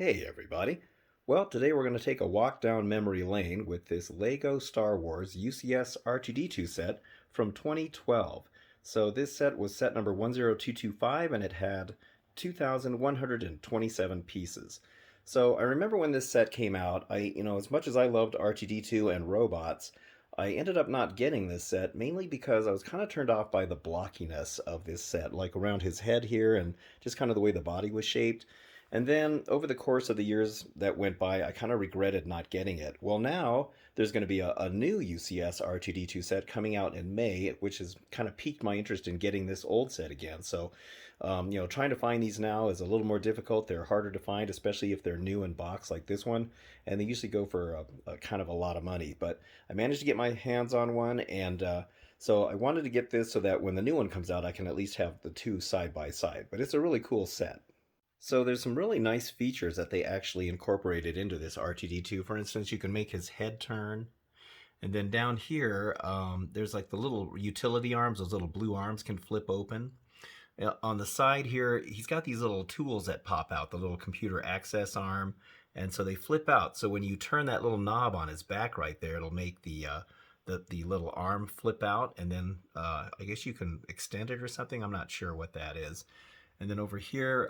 Hey everybody. Well, today we're going to take a walk down memory lane with this Lego Star Wars UCS R2-D2 set from 2012. So this set was set number 10225 and it had 2,127 pieces. So I remember when this set came out, as much as I loved R2-D2 and robots, I ended up not getting this set mainly because I was kind of turned off by the blockiness of this set, like around his head here and just kind of the way the body was shaped. And then over the course of the years that went by, I kind of regretted not getting it. Well, now there's going to be a new UCS R2-D2 set coming out in May, which has kind of piqued my interest in getting this old set again. So, trying to find these now is a little more difficult. They're harder to find, especially if they're new in box like this one. And they usually go for a kind of a lot of money. But I managed to get my hands on one, and so I wanted to get this so that when the new one comes out, I can at least have the two side by side. But it's a really cool set. So there's some really nice features that they actually incorporated into this R2-D2. For instance, you can make his head turn. And then down here, there's like the little utility arms. Those little blue arms can flip open. On the side here, he's got these little tools that pop out, the little computer access arm. And so they flip out. So when you turn that little knob on his back right there, it'll make the little arm flip out. And then I guess you can extend it or something. I'm not sure what that is. And then over here,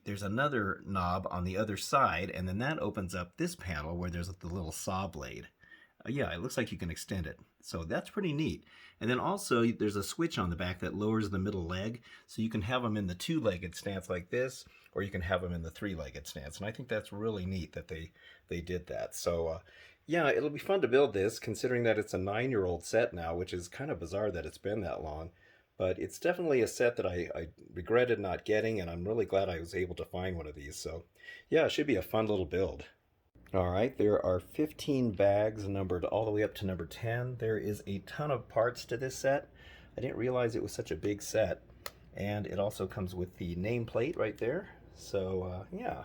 there's another knob on the other side, and then that opens up this panel where there's the little saw blade. Yeah, it looks like you can extend it. So that's pretty neat. And then also, there's a switch on the back that lowers the middle leg, so you can have them in the two-legged stance like this, or you can have them in the three-legged stance. And I think that's really neat that they did that. So, yeah, it'll be fun to build this, considering that it's a 9-year-old set now, which is kind of bizarre that it's been that long. But it's definitely a set that I regretted not getting, and I'm really glad I was able to find one of these. So, yeah, it should be a fun little build. All right, there are 15 bags numbered all the way up to number 10. There is a ton of parts to this set. I didn't realize it was such a big set. And it also comes with the nameplate right there. So, yeah,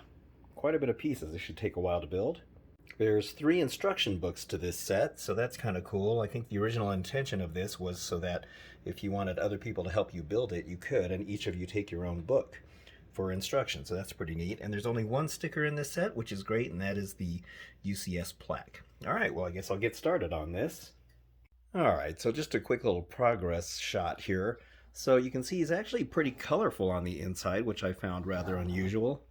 quite a bit of pieces. This should take a while to build. There's 3 instruction books to this set, so that's kind of cool. I think the original intention of this was so that if you wanted other people to help you build it, you could, and each of you take your own book for instructions, so that's pretty neat. And there's only one sticker in this set, which is great, and that is the UCS plaque. All right, well, I guess I'll get started on this. All right, so just a quick little progress shot here. So you can see he's actually pretty colorful on the inside, which I found rather unusual.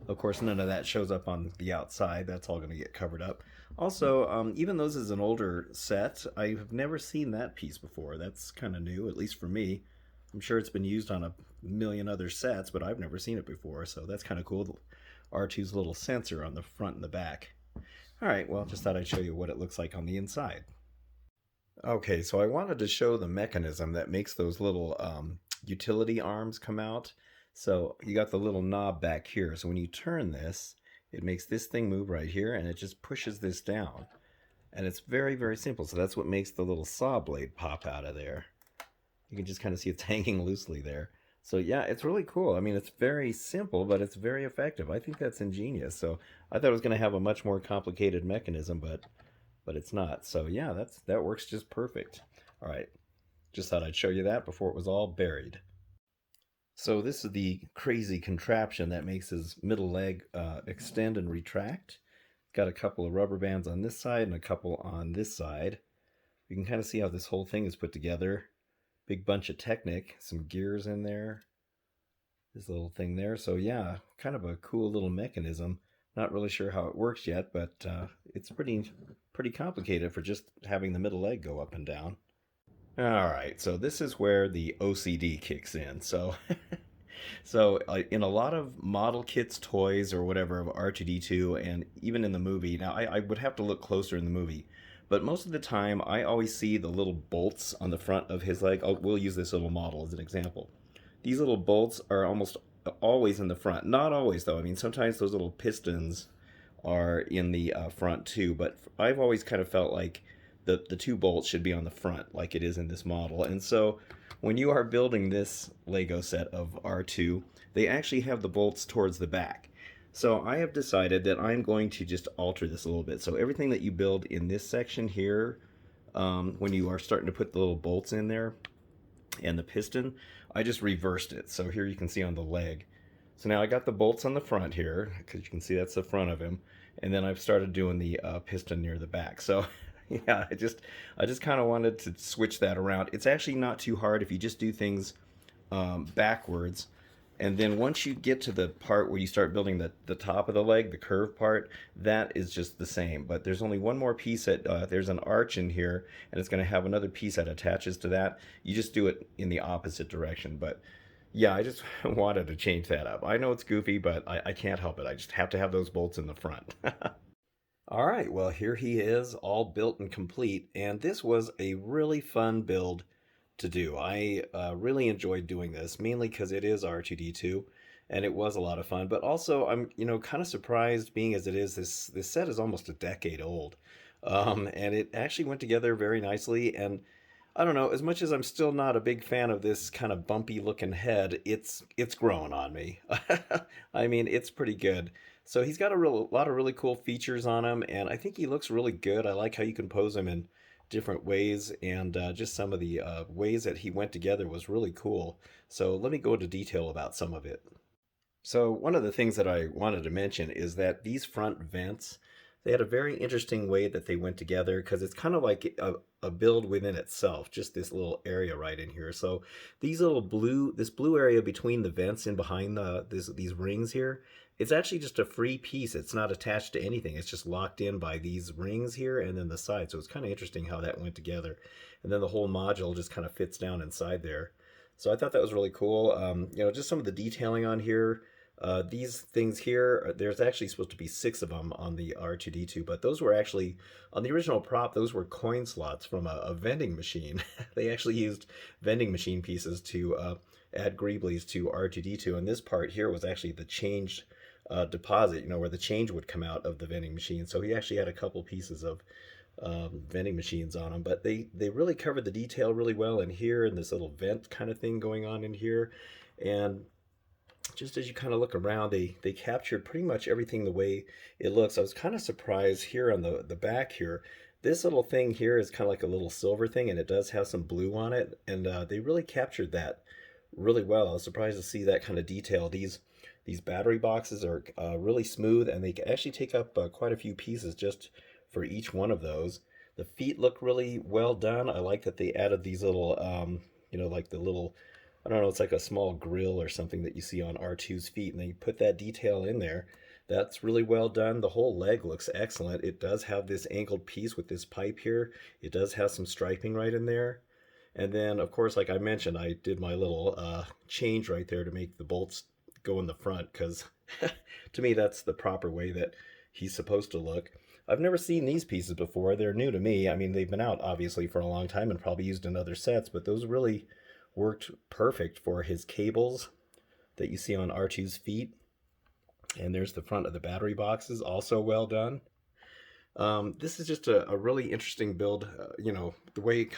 Of course, none of that shows up on the outside. That's all going to get covered up. Also, even though this is an older set, I've never seen that piece before. That's kind of new, at least for me. I'm sure it's been used on a million other sets, but I've never seen it before, so that's kind of cool. R2's little sensor on the front and the back. All right, well, just thought I'd show you what it looks like on the inside. Okay, so I wanted to show the mechanism that makes those little utility arms come out. So you got the little knob back here. So when you turn this, it makes this thing move right here, and it just pushes this down. And it's very, very simple. So that's what makes the little saw blade pop out of there. You can just kind of see it's hanging loosely there. So yeah, it's really cool. I mean, it's very simple, but it's very effective. I think that's ingenious. So I thought it was going to have a much more complicated mechanism, but it's not. So yeah, that works just perfect. All right, just thought I'd show you that before it was all buried. So this is the crazy contraption that makes his middle leg extend and retract. Got a couple of rubber bands on this side and a couple on this side. You can kind of see how this whole thing is put together. Big bunch of Technic, some gears in there. This little thing there. So yeah, kind of a cool little mechanism. Not really sure how it works yet, but it's pretty complicated for just having the middle leg go up and down. All right, so this is where the OCD kicks in. So, in a lot of model kits, toys, or whatever of R2-D2, and even in the movie, now I would have to look closer in the movie, but most of the time I always see the little bolts on the front of his leg. We'll use this little model as an example. These little bolts are almost always in the front. Not always, though. I mean, sometimes those little pistons are in the front too, but I've always kind of felt like the 2 bolts should be on the front like it is in this model. And so when you are building this Lego set of R2, they actually have the bolts towards the back. So I have decided that I'm going to just alter this a little bit. So everything that you build in this section here, when you are starting to put the little bolts in there and the piston, I just reversed it. So here you can see on the leg. So now I got the bolts on the front here, because you can see that's the front of him, and then I've started doing the piston near the back. So yeah, I just kind of wanted to switch that around. It's actually not too hard if you just do things backwards. And then once you get to the part where you start building the top of the leg, the curved part, that is just the same. But there's only one more piece that there's an arch in here, and it's going to have another piece that attaches to that. You just do it in the opposite direction. But yeah, I just wanted to change that up. I know it's goofy, but I can't help it. I just have to have those bolts in the front. All right, well, here he is, all built and complete. And this was a really fun build to do. I really enjoyed doing this, mainly because it is R2-D2, and it was a lot of fun. But also, I'm kind of surprised, being as it is, this set is almost a decade old, and it actually went together very nicely. And I don't know, as much as I'm still not a big fan of this kind of bumpy looking head, it's growing on me. I mean, it's pretty good. So he's got a lot of really cool features on him, and I think he looks really good. I like how you can pose him in different ways, and just some of the ways that he went together was really cool. So let me go into detail about some of it. So one of the things that I wanted to mention is that these front vents, they had a very interesting way that they went together, because it's kind of like a build within itself, just this little area right in here. So this blue area between the vents and behind these rings here, it's actually just a free piece. It's not attached to anything. It's just locked in by these rings here and then the side. So it's kind of interesting how that went together. And then the whole module just kind of fits down inside there. So I thought that was really cool. Just some of the detailing on here. These things here, there's actually supposed to be 6 of them on the R2-D2, but those were actually, on the original prop, those were coin slots from a vending machine. They actually used vending machine pieces to add greeblies to R2-D2, and this part here was actually the change deposit, where the change would come out of the vending machine. So he actually had a couple pieces of vending machines on them, but they really covered the detail really well in here, and this little vent kind of thing going on in here. And just as you kind of look around, they captured pretty much everything the way it looks. I was kind of surprised here on the back here. This little thing here is kind of like a little silver thing, and it does have some blue on it, and they really captured that really well. I was surprised to see that kind of detail. These battery boxes are really smooth, and they actually take up quite a few pieces just for each one of those. The feet look really well done. I like that they added these little, like the little, I don't know, it's like a small grill or something that you see on R2's feet, and they put that detail in there. That's really well done. The whole leg looks excellent. It does have this angled piece with this pipe here. It does have some striping right in there. And then, of course, like I mentioned, I did my little change right there to make the bolts go in the front, because to me, that's the proper way that he's supposed to look. I've never seen these pieces before. They're new to me. I mean, they've been out, obviously, for a long time and probably used in other sets, but those really worked perfect for his cables that you see on R2's feet. And there's the front of the battery boxes, also well done. This is just a really interesting build, the way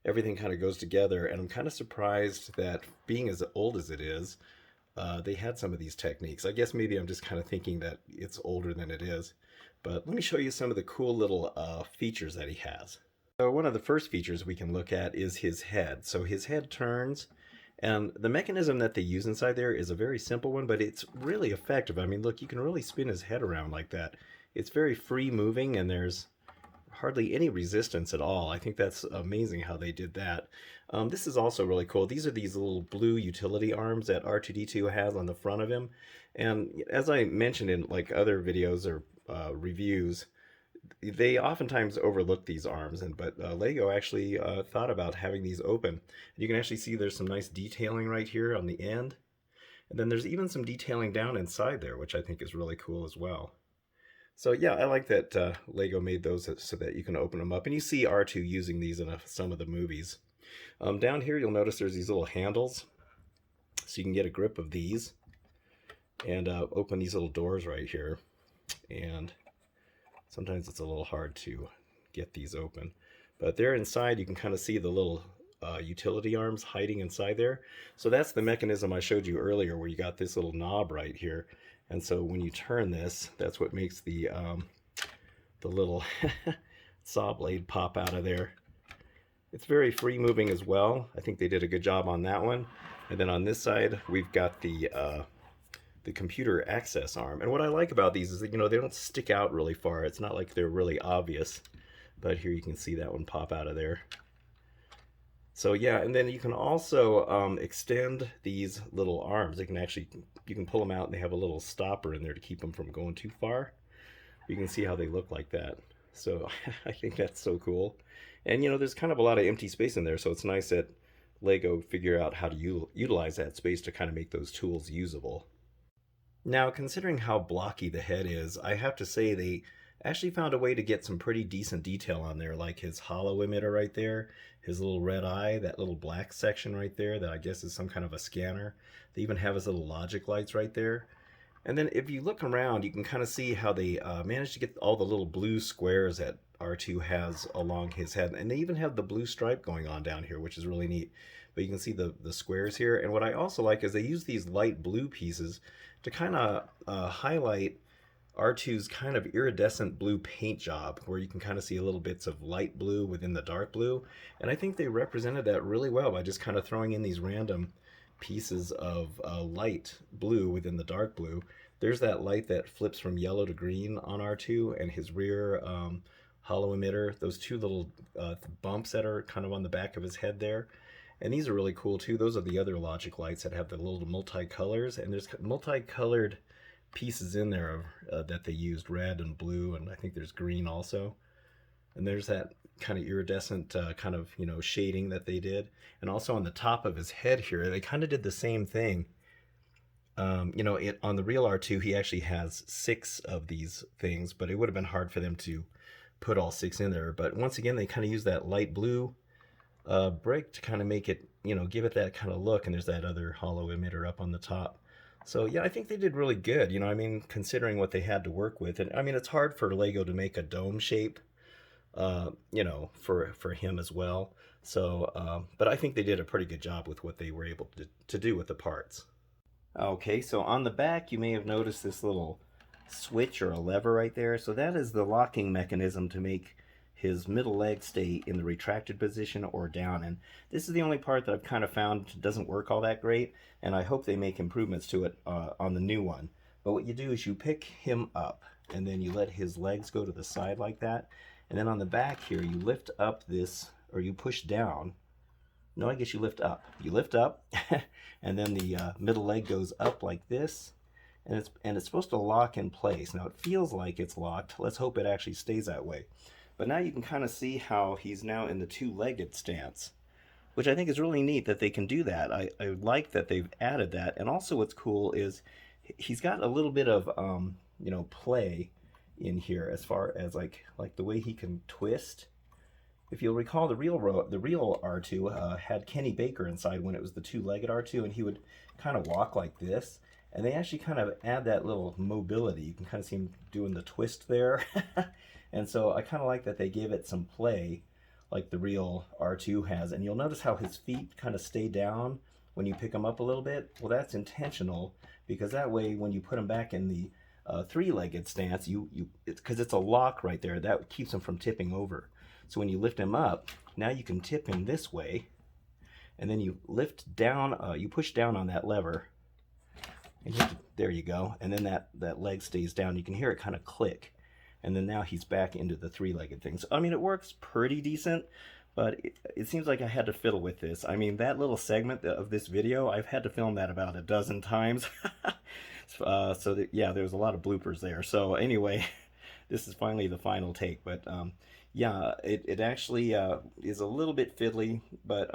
everything kind of goes together. And I'm kind of surprised that, being as old as it is, they had some of these techniques. I guess maybe I'm just kind of thinking that it's older than it is. But let me show you some of the cool little features that he has. So one of the first features we can look at is his head. So his head turns, and the mechanism that they use inside there is a very simple one, but it's really effective. I mean, look, you can really spin his head around like that. It's very free moving, and there's hardly any resistance at all. I think that's amazing how they did that. This is also really cool. These are these little blue utility arms that R2-D2 has on the front of him. And as I mentioned in like other videos or reviews, they oftentimes overlook these arms, but Lego actually thought about having these open. You can actually see there's some nice detailing right here on the end. And then there's even some detailing down inside there, which I think is really cool as well. So yeah, I like that Lego made those so that you can open them up. And you see R2 using these in some of the movies. Down here, you'll notice there's these little handles. So you can get a grip of these and open these little doors right here. And sometimes it's a little hard to get these open. But there inside, you can kind of see the little utility arms hiding inside there. So that's the mechanism I showed you earlier, where you got this little knob right here. And so when you turn this, that's what makes the little saw blade pop out of there. It's very free moving as well. I think they did a good job on that one. And then on this side, we've got the the computer access arm. And what I like about these is that, they don't stick out really far. It's not like they're really obvious, but here you can see that one pop out of there. So yeah, and then you can also extend these little arms. You can pull them out and they have a little stopper in there to keep them from going too far. You can see how they look like that. So I think that's so cool. And there's kind of a lot of empty space in there, so it's nice that Lego figure out how to utilize that space to kind of make those tools usable. Now, considering how blocky the head is, I have to say they actually found a way to get some pretty decent detail on there, like his hollow emitter right there, his little red eye, that little black section right there that I guess is some kind of a scanner. They even have his little logic lights right there. And then if you look around, you can kind of see how they managed to get all the little blue squares that R2 has along his head. And they even have the blue stripe going on down here, which is really neat. But you can see the squares here. And what I also like is they use these light blue pieces to kind of highlight R2's kind of iridescent blue paint job, where you can kind of see a little bits of light blue within the dark blue. And I think they represented that really well by just kind of throwing in these random pieces of light blue within the dark blue. There's that light that flips from yellow to green on R2, and his rear hollow emitter, those two little bumps that are kind of on the back of his head there. And these are really cool too. Those are the other logic lights that have the little multicolors, and there's multicolored pieces in there that they used, red and blue, and I think there's green also. And there's that kind of iridescent kind of shading that they did. And also on the top of his head here, they kind of did the same thing. On the real R2, he actually has 6 of these things, but it would have been hard for them to put all 6 in there. But once again, they kind of use that light blue brick to kind of make it, give it that kind of look. And there's that other hollow emitter up on the top. So yeah, I think they did really good. Considering what they had to work with. And it's hard for Lego to make a dome shape, for him as well. So, but I think they did a pretty good job with what they were able to do with the parts. Okay, so on the back, you may have noticed this little switch or a lever right there. So that is the locking mechanism to make his middle leg stay in the retracted position or down. And this is the only part that I've kind of found doesn't work all that great, and I hope they make improvements to it on the new one. But what you do is you pick him up, and then you let his legs go to the side like that. And then on the back here, you lift up this, or you push down. No, I guess you lift up. You lift up, and then the middle leg goes up like this, and it's supposed to lock in place. Now, it feels like it's locked. Let's hope it actually stays that way. But now you can kind of see how he's now in the two-legged stance, which I think is really neat that they can do that. I like that they've added that. And also what's cool is he's got a little bit of, play in here as far as like the way he can twist. If you'll recall, the real R2 had Kenny Baker inside when it was the two-legged R2, and he would kind of walk like this. And they actually kind of add that little mobility. You can kind of see him doing the twist there. And so I kind of like that they gave it some play like the real R2 has. And you'll notice how his feet kind of stay down when you pick him up a little bit. Well, that's intentional, because that way when you put him back in the three-legged stance, because it's a lock right there, that keeps him from tipping over. So when you lift him up, now you can tip him this way, and then you lift down, you push down on that lever, and there you go, and then that leg stays down. You can hear it kind of click, and then now he's back into the three-legged thing. So, it works pretty decent, but it seems like I had to fiddle with this. That little segment of this video, I've had to film that about a dozen times. Yeah, there's a lot of bloopers there. So anyway, this is finally the final take, but yeah, it actually is a little bit fiddly, but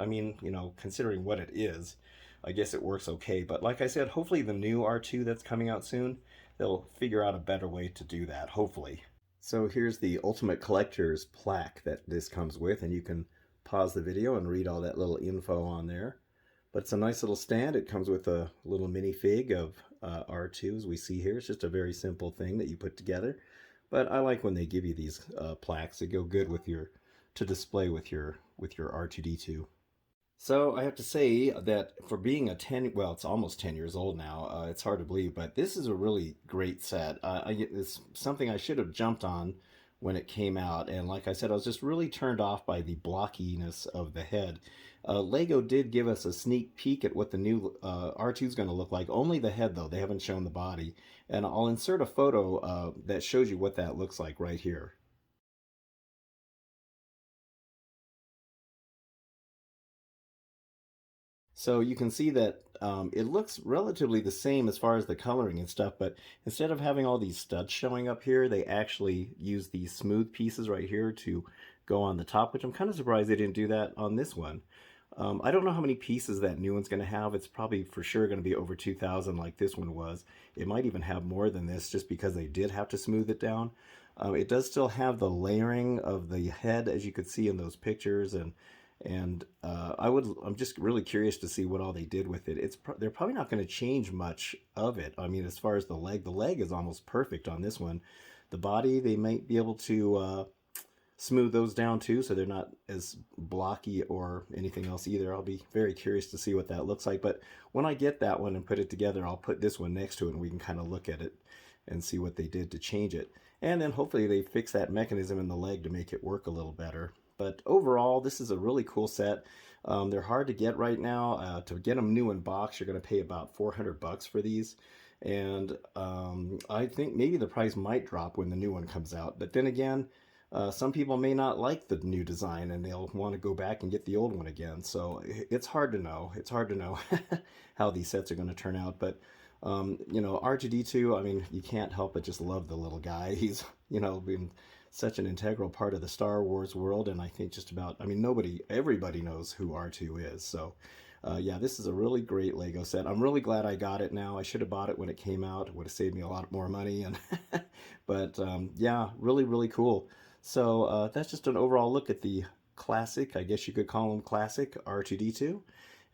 considering what it is, I guess it works okay. But like I said, hopefully the new R2 that's coming out soon, they'll figure out a better way to do that, hopefully. So here's the Ultimate Collector's plaque that this comes with, and you can pause the video and read all that little info on there. But it's a nice little stand. It comes with a little minifig of R2 as we see here. It's just a very simple thing that you put together. But I like when they give you these plaques that go good with to display with your R2-D2. So I have to say that for being it's almost 10 years old now, it's hard to believe, but this is a really great set. It's something I should have jumped on when it came out, and like I said, I was just really turned off by the blockiness of the head. Lego did give us a sneak peek at what the new R2 is going to look like. Only the head, though. They haven't shown the body. And I'll insert a photo that shows you what that looks like right here. So you can see that it looks relatively the same as far as the coloring and stuff, but instead of having all these studs showing up here, they actually use these smooth pieces right here to go on the top, which I'm kind of surprised they didn't do that on this one. I don't know how many pieces that new one's going to have. It's probably for sure going to be over 2,000 like this one was. It might even have more than this just because they did have to smooth it down. It does still have the layering of the head, as you could see in those pictures, and I'm just really curious to see what all they did with it. They're probably not going to change much of it. I mean, as far as the leg is almost perfect on this one. The body, they might be able to smooth those down too, so they're not as blocky or anything else either. I'll be very curious to see what that looks like. But when I get that one and put it together, I'll put this one next to it, and we can kind of look at it and see what they did to change it. And then hopefully they fix that mechanism in the leg to make it work a little better. But overall, this is a really cool set. They're hard to get right now. To get them new in box, you're going to pay about 400 bucks for these. And I think maybe the price might drop when the new one comes out. But then again, some people may not like the new design and they'll want to go back and get the old one again. So it's hard to know. It's hard to know how these sets are going to turn out. But R2-D2, I mean, you can't help but just love the little guy. He's, been such an integral part of the Star Wars world, and I think just about, I mean, everybody knows who R2 is. So, yeah, this is a really great Lego set. I'm really glad I got it now. I should have bought it when it came out. It would have saved me a lot more money, and but yeah, really, really cool. So that's just an overall look at the classic, I guess you could call them classic R2-D2.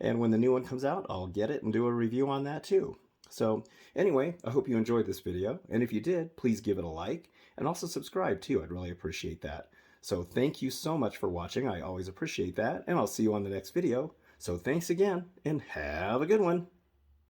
And when the new one comes out, I'll get it and do a review on that too. So anyway, I hope you enjoyed this video, and if you did, please give it a like, and also subscribe too. I'd really appreciate that. So thank you so much for watching. I always appreciate that, and I'll see you on the next video. So thanks again, and have a good one.